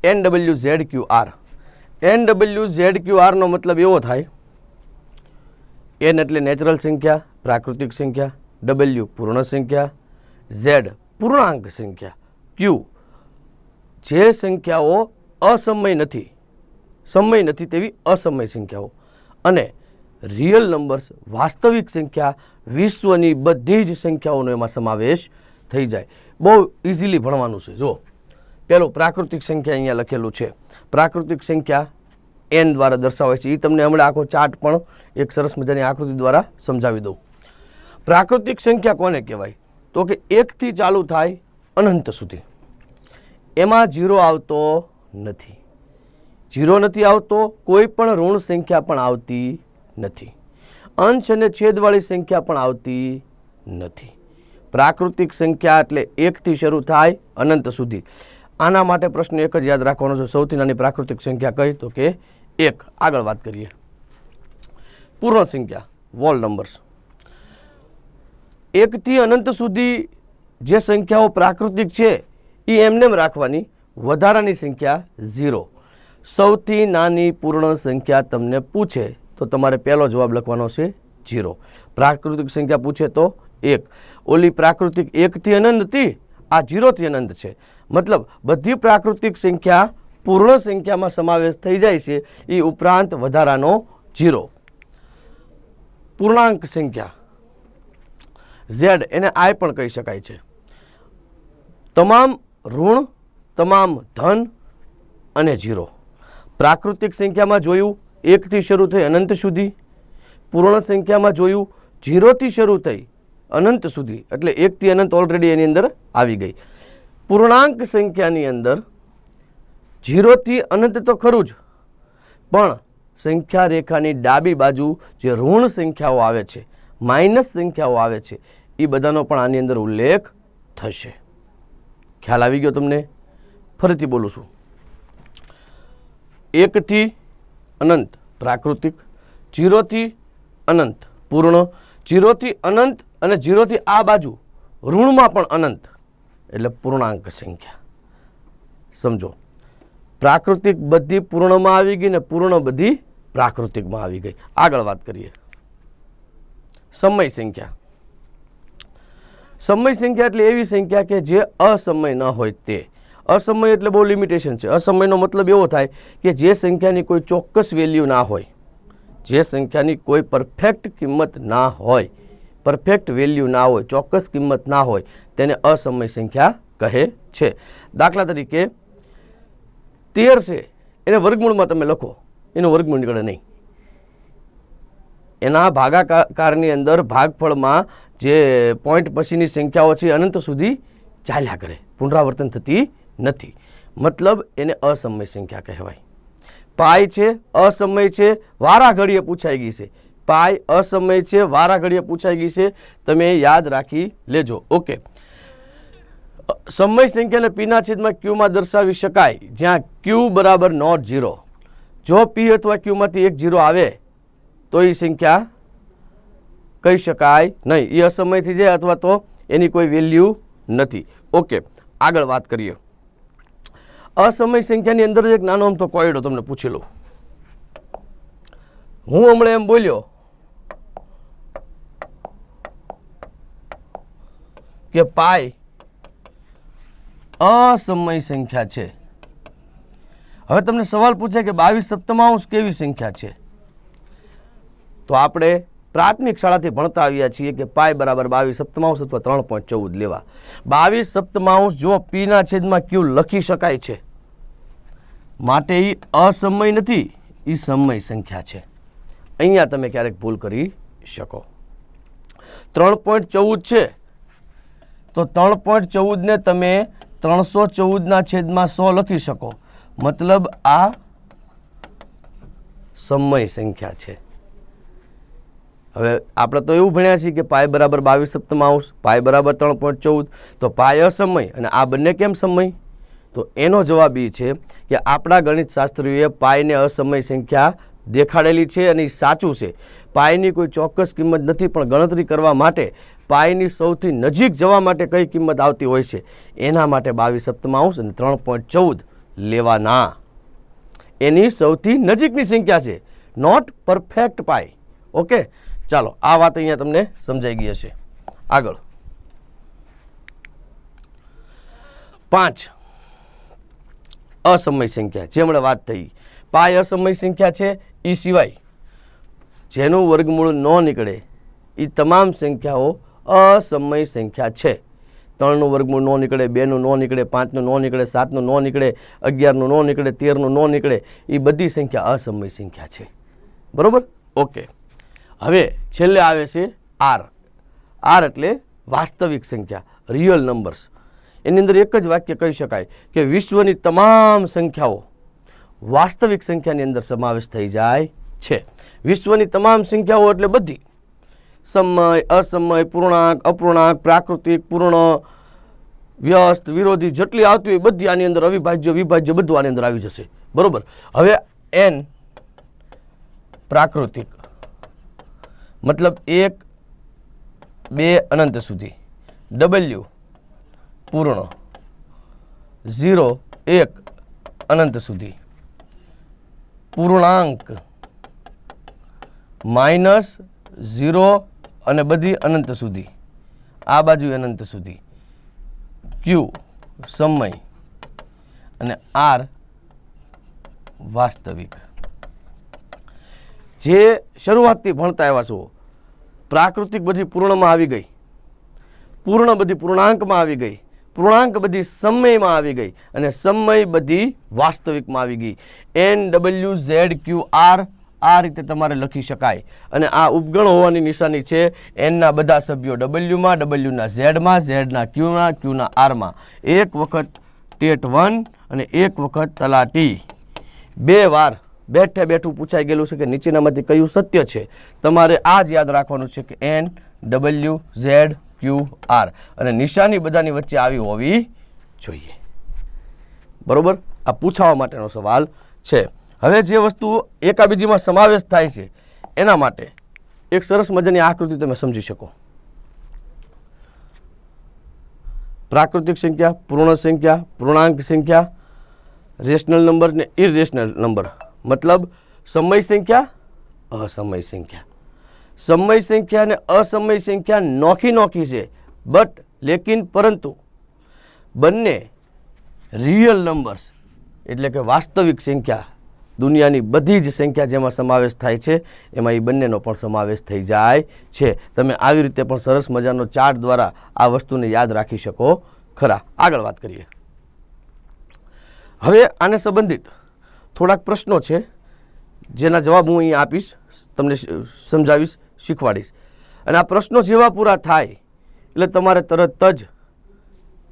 NWZQR. NWZQR નો મતલબ એવો થાય, N એટલે નેચરલ સંખ્યા, પ્રાકૃતિક સંખ્યા, W પૂર્ણ સંખ્યા, Z પૂર્ણાંક સંખ્યા, Q જે સંખ્યાઓ અસમય નથી, સમય નથી તેવી અસમય સંખ્યાઓ, અને રિયલ નંબર્સ વાસ્તવિક સંખ્યા, વિશ્વની બધી જ સંખ્યાઓનો એમાં સમાવેશ થઈ જાય. બહુ ઇઝીલી ભણવાનું છે. જો પેલો પ્રાકૃતિક સંખ્યા અહીંયા લખેલું છે. પ્રાકૃતિક સંખ્યા N દ્વારા દર્શાવાય છે. એ તમને હમણાં આખો ચાર્ટ પણ એક સરસ મજાની આકૃતિ દ્વારા સમજાવી દઉં. પ્રાકૃતિક સંખ્યા કોને કહેવાય? તો કે 1 થી ચાલુ થાય અનંત સુધી. એમાં 0 આવતો નથી. 0 નથી આવતો, કોઈ પણ ઋણ સંખ્યા પણ આવતી નથી, અંશ અને છેદવાળી સંખ્યા પણ આવતી નથી. પ્રાકૃતિક સંખ્યા એટલે 1 થી શરૂ થાય અનંત સુધી. આના માટે પ્રશ્ન એક જ યાદ રાખવાનો છે, સૌથી નાની પ્રાકૃતિક સંખ્યા કઈ? તો કે 1. આગળ વાત કરીએ. પૂર્ણ સંખ્યા, વોલ નંબર્સ. 1 થી અનંત સુધી જે સંખ્યાઓ પ્રાકૃતિક છે એ એમને રાખવાની. વધારાની સંખ્યા 0. સૌથી નાની પૂર્ણ સંખ્યા તમને પૂછે તો તમારે પહેલો જવાબ લખવાનો છે 0. પ્રાકૃતિક સંખ્યા પૂછે તો 1. ઓલી પ્રાકૃતિક 1 થી અનંત હતી, આ 0 થી અનંત છે. મતલબ બધી પ્રાકૃતિક સંખ્યા પૂર્ણ સંખ્યામાં સમાવેશ થઈ જાય છે. એ ઉપરાંત વધારાનો 0. પૂર્ણાંક સંખ્યા Z, એને I પણ કહી શકાય છે. તમામ ઋણ, તમામ ધન અને 0. પ્રાકૃતિક સંખ્યામાં જોયું 1 થી શરૂ થઈ અનંત સુધી. પૂર્ણ સંખ્યામાં જોયું 0 થી શરૂ થઈ અનંત સુધી, એટલે 1 થી અનંત ઓલરેડી એની અંદર આવી ગઈ. પૂર્ણાંક સંખ્યાની અંદર 0 થી અનંત તો ખરું જ, પણ સંખ્યા રેખાની ડાબી બાજુ જે ઋણ સંખ્યાઓ આવે છે, માઇનસ સંખ્યાઓ આવે છે, એ બધાનો પણ આની અંદર ઉલ્લેખ થશે. ખ્યાલ આવી ગયો તમને? ફરીથી બોલું છું. 1 થી અનંત પ્રાકૃતિક, 0 થી અનંત પૂર્ણ, 0 થી અનંત અને 0 થી આ બાજુ ઋણમાં પણ અનંત, એટલે પૂર્ણાંક સંખ્યા. સમજો, પ્રાકૃતિક બધી પૂર્ણમાં આવી ગઈ ને પૂર્ણ બધી પ્રાકૃતિકમાં આવી ગઈ. આગળ વાત કરીએ. સમય સંખ્યા. સમય સંખ્યા એટલે એવી સંખ્યા કે જે અસમય ન હોય તે. અસમય એટલે બહુ લિમિટેશન છે. અસમયનો મતલબ એવો થાય કે જે સંખ્યાની કોઈ ચોક્કસ વેલ્યુ ના હોય, જે સંખ્યાની કોઈ પરફેક્ટ કિંમત ના હોય, પરફેક્ટ વેલ્યુ ના હોય, ચોક્કસ કિંમત ના હોય, તેને અસમય સંખ્યા કહે છે. દાખલા તરીકે 13 છે, એને વર્ગમૂળમાં તમે લખો, એનું વર્ગમૂળ નીકળે નહીં. એના ભાગાકારની અંદર ભાગફળમાં જે પોઈન્ટ પછીની સંખ્યાઓ છે અનંત સુધી ચાલ્યા કરે, પુનરાવર્તન થતી નથી. મતલબ એને અસમય સંખ્યા કહેવાય. પાઈ છે, અસમય છે, વારા ઘડીએ પૂછાઈ ગઈ છે. પાઈ અસમય છે, વારા ઘડીએ પૂછાઈ ગઈ છે, તમે યાદ રાખી લેજો. ઓકે. સમય સંખ્યાને પીના છેદમાં ક્યુમાં દર્શાવી શકાય જ્યાં ક્યુ બરાબર નોટ 0. જો પી અથવા ક્યુમાંથી એક 0 આવે તો એ સંખ્યા કહી શકાય નહીં, એ અસમય થઈ જાય અથવા તો એની કોઈ વેલ્યુ નથી. ઓકે, આગળ વાત કરીએ. અસમય સંખ્યાની અંદર એક નાનો અમથો કોયડો તમને પૂછી લઉં. હું હમણાં એમ બોલ્યો કે પાઈ અસમય સંખ્યા છે. હવે તમને સવાલ પૂછે કે 22/7 કેવી સંખ્યા છે? તો આપણે પ્રાથમિક શાળાથી ભણતા આવ્યા છીએ કે પાઈ બરાબર 22/7 અથવા 3.14 લેવા. 22/7 જો પીના છેદમાં ક્યુ લખી શકાય છે, માટે એ અસમય નથી, એ સમય સંખ્યા છે. અહીંયા તમે ક્યારેક ભૂલ કરી શકો. 3.14 છે તો 3.14 ને તમે 314 છેદમાં 100 લખી શકો. મતલબ આ સમય સંખ્યા છે. હવે આપણે તો એવું ભણ્યા છીએ કે પાઈ બરાબર 22/7, પાઈ બરાબર 3.14, તો પાઈ અસમય અને આ બંને કેમ સમય? તો એનો જવાબ એ છે કે આપણા ગણિતશાસ્ત્રીઓએ પાઈને અસમય સંખ્યા દેખાડેલી છે અને એ સાચું છે. પાઈની કોઈ ચોક્કસ કિંમત નથી, પણ ગણતરી કરવા માટે પાઈની સૌથી નજીક જવા માટે કઈ કિંમત આવતી હોય છે એના માટે 22/7 અને 3.14 લેવાના. એની સૌથી નજીકની સંખ્યા છે, નોટ પરફેક્ટ પાઈ. ઓકે, ચાલો આ વાત અહીંયા તમને સમજાઈ ગઈ હશે. આગળ 5 અસમય સંખ્યા, જે હમણાં વાત થઈ. પાય અસમય સંખ્યા છે. એ સિવાય જેનું વર્ગમૂળ ન નીકળે એ તમામ સંખ્યાઓ અસમય સંખ્યા છે. 3નું વર્ગમૂળ ન નીકળે, 2નું ન નીકળે, 5નું ન નીકળે, 7નું ન નીકળે, 11નું ન નીકળે, 13નું ન નીકળે, એ બધી સંખ્યા અસમય સંખ્યા છે. બરોબર? ઓકે. હવે છેલ્લે આવે છે આર. આર એટલે વાસ્તવિક સંખ્યા, રિયલ નંબર્સ. એની અંદર એક જ વાક્ય કહી શકાય કે વિશ્વની તમામ સંખ્યાઓ વાસ્તવિક સંખ્યાની અંદર સમાવેશ થઈ જાય છે. વિશ્વની તમામ સંખ્યાઓ એટલે બધી, સમય, અસમય, પૂર્ણાંક, અપૂર્ણાંક, પ્રાકૃતિક, પૂર્ણ, વ્યસ્ત, વિરોધી, જેટલી આવતી હોય બધી આની અંદર, અવિભાજ્ય, વિભાજ્ય, બધું આની અંદર આવી જશે. બરોબર? હવે એન પ્રાકૃતિક મતલબ 1, 2 અનંત સુધી, ડબલ્યુ પૂર્ણ 0, 1 અનંત સુધી, પૂર્ણાંક -0 અને બધી અનંત સુધી, આ બાજુ અનંત સુધી, ક્યુ સમય અને આર વાસ્તવિક. જે શરૂઆતથી ભણતા આવ્યા છો, પ્રાકૃતિક બધી પૂર્ણમાં આવી ગઈ, પૂર્ણ બધી પૂર્ણાંકમાં આવી ગઈ, પૂર્ણાંક બધી સમયમાં આવી ગઈ અને સમય બધી વાસ્તવિકમાં આવી ગઈ. NWZQR આ રીતે તમારે લખી શકાય. અને આ ઉપગણ હોવાની નિશાની છે. એનના બધા સભ્યો ડબલ્યુમાં, ડબલ્યુના ઝેડમાં, ઝેડના ક્યુના, ક્યુના આરમાં. એક વખત ટેટ 1 અને એક વખત તલાટી. 2 વાર બેઠે બેઠું પૂછાઈ ગયેલું છે કે નીચેનામાંથી કયું સત્ય છે. તમારે આ જ યાદ રાખવાનું છે કે NWZQR અને નિશાની બધાની વચ્ચે આવી હોવી જોઈએ. બરોબર? આ પૂછાવા માટેનો સવાલ છે. હવે જે વસ્તુ એકાબીજીમાં સમાવેશ થાય છે એના માટે એક સરસ મજાની આકૃતિ તમે સમજી શકો. પ્રાકૃતિક સંખ્યા, પૂર્ણ સંખ્યા, પૂર્ણાંક સંખ્યા, રેશનલ નંબર ને ઇરેશનલ નંબર. મતલબ સમય સંખ્યા, અસમય સંખ્યા. સમય સંખ્યા અને અસમય સંખ્યા નોખી છે, બટ લેકિન પરંતુ બંને રિયલ નંબર્સ એટલે કે વાસ્તવિક સંખ્યા, દુનિયાની બધી જ સંખ્યા જેમાં સમાવેશ થાય છે એમાં એ બંનેનો પણ સમાવેશ થઈ જાય છે. તમે આવી રીતે પણ સરસ મજાનો ચાર્ટ દ્વારા આ વસ્તુને યાદ રાખી શકો ખરા. આગળ વાત કરીએ. હવે આને સંબંધિત થોડાક પ્રશ્નો છે જેના જવાબ હું અહીં આપીશ, તમને સમજાવીશ, શીખવાડીશ. અને આ પ્રશ્નો જેવા પૂરા થાય એટલે તમારે તરત જ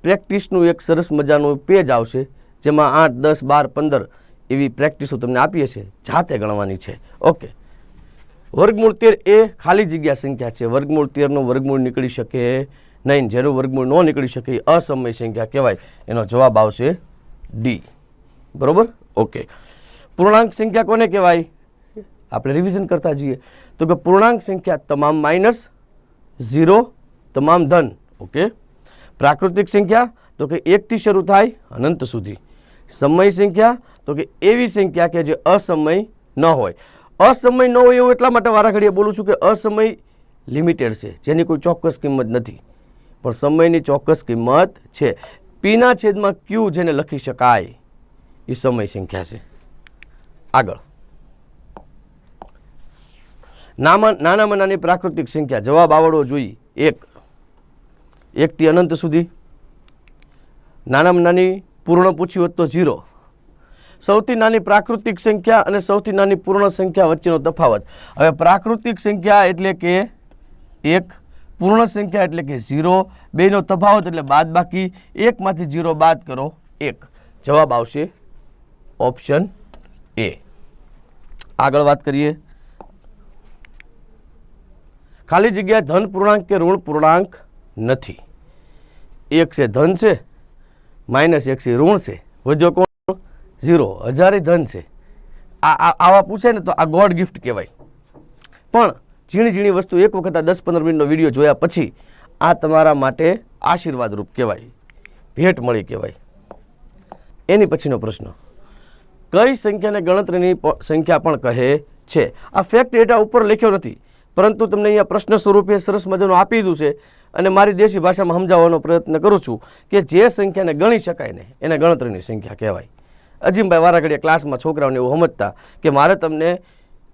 પ્રેક્ટિસનું એક સરસ મજાનું પેજ આવશે જેમાં 8, 10, 12, 15 એવી પ્રેક્ટિસો તમને આપીએ છીએ, જાતે ગણવાની છે. ઓકે. વર્ગમૂળ 13 એ ખાલી જગ્યા સંખ્યા છે. વર્ગમૂળ 13નું વર્ગમૂળ નીકળી શકે નહીં. જેનું વર્ગમૂળ ન નીકળી શકે એ અસમય સંખ્યા કહેવાય. એનો જવાબ આવશે ડી. બરોબર? ઓકે. પૂર્ણાંક સંખ્યા કોને કહેવાય? આપણે રિવિઝન કરતા જઈએ તો કે પૂર્ણાંક સંખ્યા તમામ -0, તમામ ધન. ઓકે. પ્રાકૃતિક સંખ્યા તો કે 1 થી શરૂ થાય અનંત સુધી. સમય સંખ્યા તો કે એવી સંખ્યા કે જે અસમય ન હોય. અસમય ન હોય એવું એટલા માટે વારાઘડીએ બોલું છું કે અસમય લિમિટેડ છે, જેની કોઈ ચોક્કસ કિંમત નથી, પણ સમયની ચોક્કસ કિંમત છે. પીના છેદમાં ક્યુ જેને લખી શકાય એ સમય સંખ્યા છે. આગળ નાનામાં નાની પ્રાકૃતિક સંખ્યા, જવાબ આવડવો જોઈએ. 1 થી અનંત સુધી. નાનામાં નાની પૂર્ણ પૂછ્યું હોત તો 0. સૌથી નાની પ્રાકૃતિક સંખ્યા અને સૌથી નાની પૂર્ણ સંખ્યા વચ્ચેનો તફાવત. હવે પ્રાકૃતિક સંખ્યા એટલે કે 1, પૂર્ણ સંખ્યા એટલે કે 0. બેનો તફાવત એટલે બાદબાકી. 1 માંથી 0 બાદ કરો 1. જવાબ આવશે ઓપ્શન એ. આગળ વાત કરીએ. ખાલી જગ્યા ધન પૂર્ણાંક કે ઋણ પૂર્ણાંક નથી. 1 છે ધન છે, -1 છે ઋણ છે, વધ્યો કોણ? 0. હજારે ધન છે. આવા પૂછે ને તો આ ગોડ ગિફ્ટ કહેવાય. પણ ઝીણી ઝીણી વસ્તુ એક વખત આ 10-15 મિનિટનો વિડીયો જોયા પછી આ તમારા માટે આશીર્વાદ રૂપ કહેવાય, ભેટ મળી કહેવાય. એની પછીનો પ્રશ્ન, કઈ સંખ્યાને ગણતરીની સંખ્યા પણ કહે છે? આ ફેક્ટ ડેટા ઉપર લખ્યો નથી, પરંતુ તમને અહીંયા પ્રશ્ન સ્વરૂપે સરસ મજાનું આપી દીધું છે અને મારી દેશી ભાષામાં સમજાવવાનો પ્રયત્ન કરું છું કે જે સંખ્યાને ગણી શકાય ને એને ગણતરીની સંખ્યા કહેવાય. અજીમભાઈ વારાઘડીયા ક્લાસમાં છોકરાઓને એવું સમજતા કે મારે તમને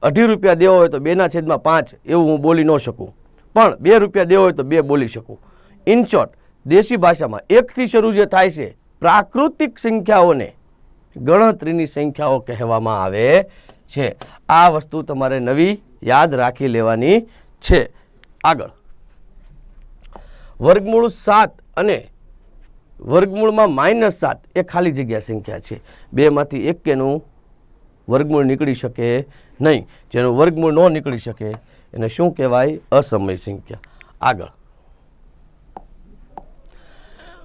2.5 રૂપિયા દેવો હોય તો 2/5 એવું હું બોલી ન શકું, પણ 2 રૂપિયા દેવો હોય તો 2 બોલી શકું. ઇન શોર્ટ, દેશી ભાષામાં 1 થી શરૂ જે થાય છે પ્રાકૃતિક સંખ્યાઓને ગણતરીની સંખ્યાઓ કહેવામાં આવે છે. આ વસ્તુ તમારે નવી યાદ રાખી લેવાની છે. આગળ, વર્ગમૂળ 7 અને વર્ગમૂળમાં -7 એ ખાલી જગ્યા સંખ્યા છે. બેમાંથી એક કેનું વર્ગમૂળ નીકળી શકે નહીં. જેનું વર્ગમૂળ ન નીકળી શકે એને શું કહેવાય? અસમય સંખ્યા. આગળ,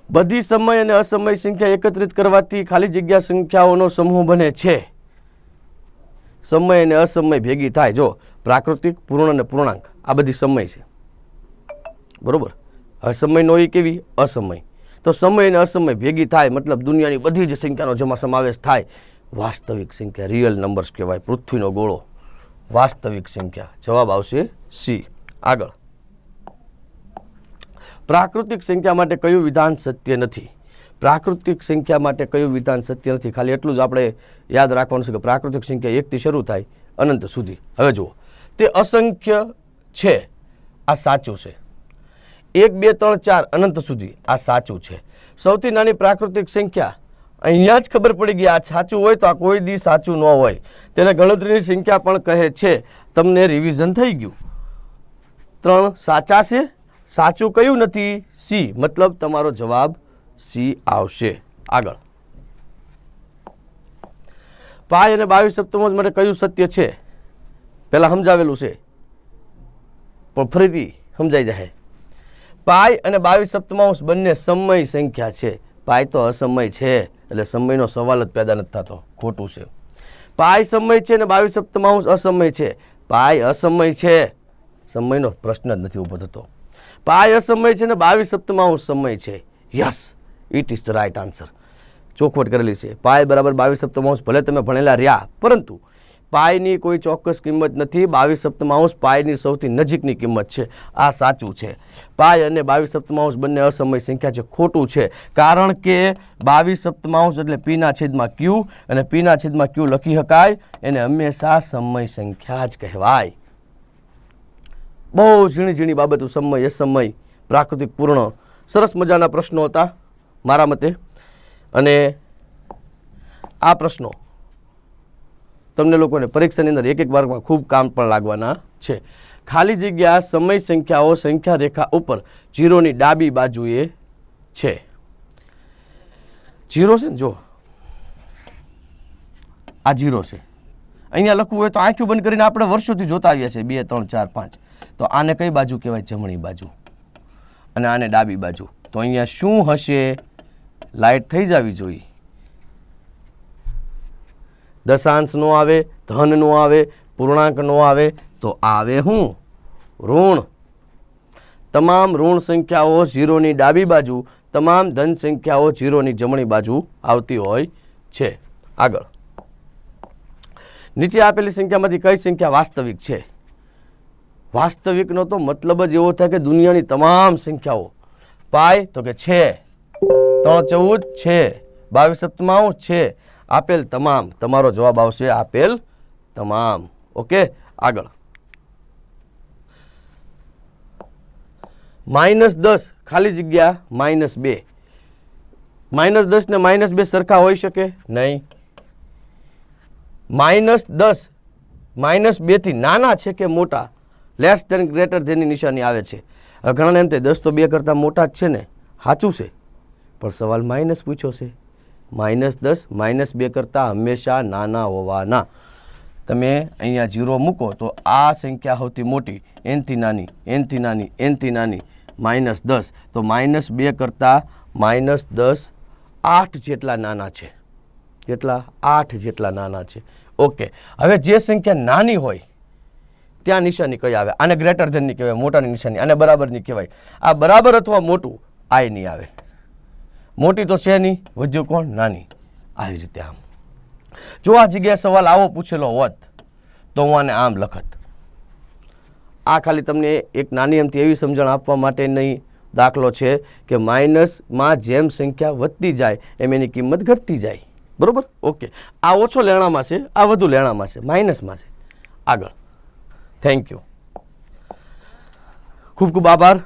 બધી સમય અને અસમય સંખ્યા એકત્રિત કરવાથી ખાલી જગ્યા સંખ્યાઓનો સમૂહ બને છે. સમય અને અસમય ભેગી થાય. જો પ્રાકૃતિક, પૂર્ણ અને પૂર્ણાંક આ બધી સમય છે, બરોબર. હવે સમય નો એ કેવી? અસમય. તો સમય અને અસમય ભેગી થાય મતલબ દુનિયાની બધી જ સંખ્યાનો જેમાં સમાવેશ થાય, વાસ્તવિક સંખ્યા, રિયલ નંબર્સ કહેવાય. પૃથ્વીનો ગોળો વાસ્તવિક સંખ્યા. જવાબ આવશે સી. આગળ, પ્રાકૃતિક સંખ્યા માટે કયું વિધાન સત્ય નથી? પ્રાકૃતિક સંખ્યા માટે કયું વિધાન સત્ય નથી? ખાલી એટલું જ આપણે યાદ રાખવાનું છે કે પ્રાકૃતિક સંખ્યા 1 થી શરૂ થાય અનંત સુધી. હવે જુઓ, તે અસંખ્ય છે, આ સાચું છે. 1 2 3 4 અનંત સુધી, આ સાચું છે. સૌથી નાની પ્રાકૃતિક સંખ્યા, અહીંયા જ ખબર પડી ગઈ આ સાચું હોય તો આ કોઈ દી સાચું ન હોય. તેને ગણતરીની સંખ્યા પણ કહે છે. તમને રિવિઝન થઈ ગયું. 3 સાચા છે, સાચું કયું નથી? સી. મતલબ તમારો જવાબ સી આવશે. આગળ, પાય અને 22 સપ્તમાંશ માટે કયું સત્ય છે? પહેલા સમજાવેલું છે પણ ફરીથી સમજાઈ જાય. પાય અને 22 સપ્તમાંશ બંને સમય સંખ્યા છે. પાય તો અસમય છે એટલે સમયનો સવાલ જ પેદા નથી થતો. ખોટું છે. પાય સમય છે અને 22 સપ્તમાંશ અસમય છે. પાય અસમય છે, સમયનો પ્રશ્ન જ નથી ઊભો થતો. પાય અસમય છે અને 22 સપ્તમાંશ સમય છે. Yes, it is the right answer. ચોખવટ કરેલી છે. પાય બરાબર 22 સપ્તમાંશ ભલે તમે ભણેલા રહ્યા, પરંતુ પાયની કોઈ ચોક્કસ કિંમત નથી. 22 સપ્તમાંશ પાયની સૌથી નજીકની કિંમત છે. આ સાચું છે. પાય અને 22 સપ્તમાંશ બંને અસમય સંખ્યા છે. ખોટું છે, કારણ કે 22 સપ્તમાંશ એટલે પીના છેદમાં ક્યુ, અને પીના છેદમાં ક્યુ લખી શકાય. એને હંમેશા સમય સંખ્યા જ કહેવાય. બહુ ઝીણી ઝીણી બાબતો, સમય, અસમય, પ્રાકૃતિક, પૂર્ણ, સરસ મજાના પ્રશ્નો હતા મારા મતે. અને આ પ્રશ્નો તમને લોકોને પરીક્ષાની અંદર એક વારમાં ખૂબ કામ પણ લાગવાના છે. ખાલી જગ્યા સમય સંખ્યાઓ સંખ્યા રેખા ઉપર 0ની ડાબી બાજુએ છે. 0 છે ને, જો આ 0 છે. અહીંયા લખવું હોય તો આંખો બંધ કરીને આપણે વર્ષોથી જોતા આવ્યા છે. 2 3 4 5. તો આને કઈ બાજુ કહેવાય? જમણી બાજુ. અને આને ડાબી બાજુ. તો અહીંયા શું હશે? લાઇટ થઈ જવી જોઈએ. દશાંશ નો આવે, ધન નો આવે, પૂર્ણાંક નો આવે, તો આવે હું? ઋણ. તમામ ઋણ સંખ્યાઓ 0ની ડાબી બાજુ, તમામ ધન સંખ્યાઓ 0ની જમણી બાજુ આવતી હોય છે. આગળ, નીચે આપેલી સંખ્યામાંથી કઈ સંખ્યા વાસ્તવિક છે? વાસ્તવિકનો તો મતલબ જ એવો થાય કે દુનિયાની તમામ સંખ્યાઓ. પાય તો કે છે, 3 14 છે, 22 સપ્તમાંશ છે, આપેલ તમામ. તમારો જવાબ આવશે આપેલ તમામ. ઓકે. આગળ, -10 ખાલી જગ્યા -2. -10 ને -2 સરખા હોઈ શકે નહીં. -10 -2 થી નાના છે કે મોટા? લેસ ધેન, ગ્રેટર ધેનની નિશાની આવે છે. હવે ઘણાને એમ થાય 10 તો 2 કરતાં મોટા જ છે ને. સાચું છે, પણ સવાલ માઇનસ પૂછ્યો છે. -10 -2 કરતાં હંમેશા નાના હોવાના. તમે અહીંયા 0 મૂકો તો આ સંખ્યા સૌથી મોટી, એનથી નાની, એનથી નાની, એનથી નાની, -10. તો -2 કરતાં -10 8 જેટલા નાના છે. કેટલા? 8 જેટલા નાના છે. ઓકે. હવે જે સંખ્યા નાની હોય ત્યાં નિશાની કઈ આવે? આને ગ્રેટર ધેનની કહેવાય, મોટાની નિશાની. આને બરાબરની કહેવાય. આ બરાબર અથવા મોટું આ નહીં આવે. મોટી તો છે નહીં, વધ્યો કોણ? નાની. આવી રીતે આમ. જો આ જગ્યાએ સવાલ આવો પૂછેલો હોત તો હું આને આમ લખત. આ ખાલી તમને એક નાની અમથી એવી સમજણ આપવા માટેની દાખલો છે કે માઇનસમાં જેમ સંખ્યા વધતી જાય એમ એની કિંમત ઘટતી જાય. બરાબર? ઓકે. આ ઓછો લેણામાં છે, આ વધુ લેણામાં છે, માઇનસમાં છે. આગળ. Thank you. ખૂબ ખૂબ આભાર.